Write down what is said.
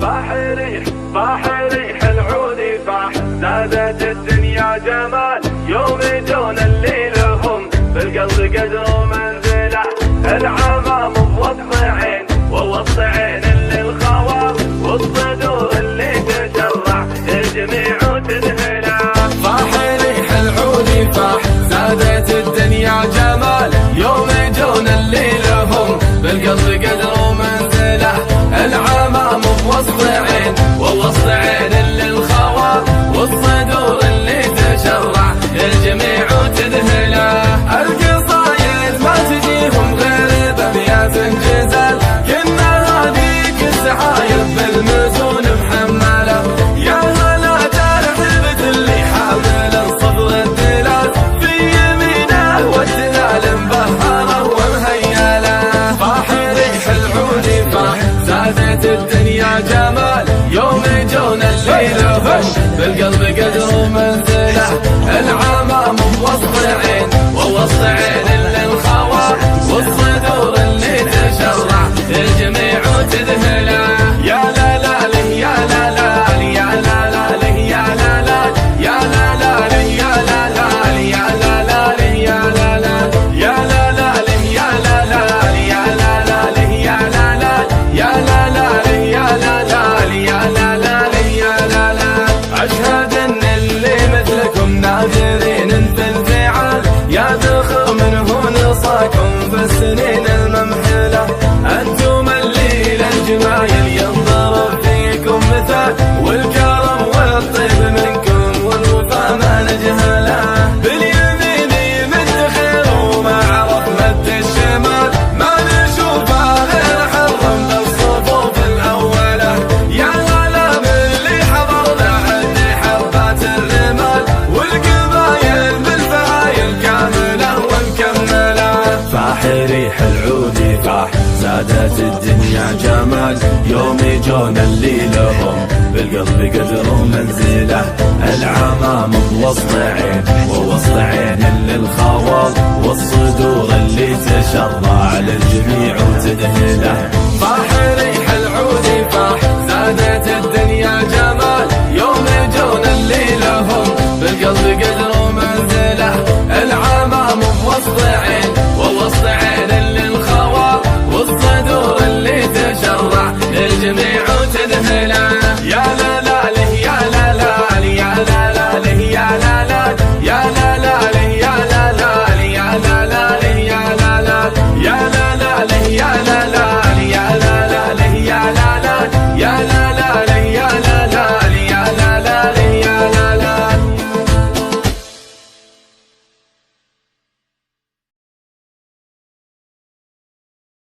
فاح ريح العود فاح، زادت الدنيا جمال يوم جون اللي لهم بالقلب قدر ومنزله. العمام بوسط عين ووسط عين اللي الخوار، والصدور اللي تشرع الجميع تذهله. فاح ريح العود فاح، زادت الدنيا جمال يوم جون اللي لهم بالقلب قدر ومنزله. العمام بوسط عين ووسط عين اللي الخوار، والصدور اللي تشرع الجميع تذهله. القصايد ما تجيهم غير بأبيات جزل، كنا هذيك السحايب بالمزون محمله. يا هلا ترحبت اللي حامل الصبر الدلال، في يمينه والدلال مبهره ومهيله. فاح ريح العود فاح، زادت الدنيا جمال يوم جون اللي لهم بالقلب قدر ومنزله. العمام بوسط عين ووسط عين اللي الخوار، والصدور اللي تشرع الجميع تذهله. يا لا لا له يا لا لا يا لا لا له يا لا لا يا لا لا له يا لا لا يا لا لا له يا لا لا يا لا لا له يا لا لا يا لا لا له يا لا لا يا لا لا له يا لا لا يا لا لا له يا لا لا. أشهد ان اللي مثلكم نادرين في الفعال، يا ذخر منه نصاكم في السنين الممحلة. أنتم اللي للجمايل ينضرب فيكم مثال، والكرم والطيب منكم والوفا ما نجهله. باليمين يمد خير وما عرف مد الشمال، ما نشوفه غير حرم بالصفوف الأولى. يا هلا باللي حضرنا عد حربات الرمال، والقبايل بالفعايل كاملة ومكملة. فاح ريح العود فاح، زادت الدنيا جمال يوم جون اللي لهم بالقلب قدر ومنزله. العمام بوسط عين ووسط عين اللي الخوار، والصدور اللي تشرع للجميع تذهله.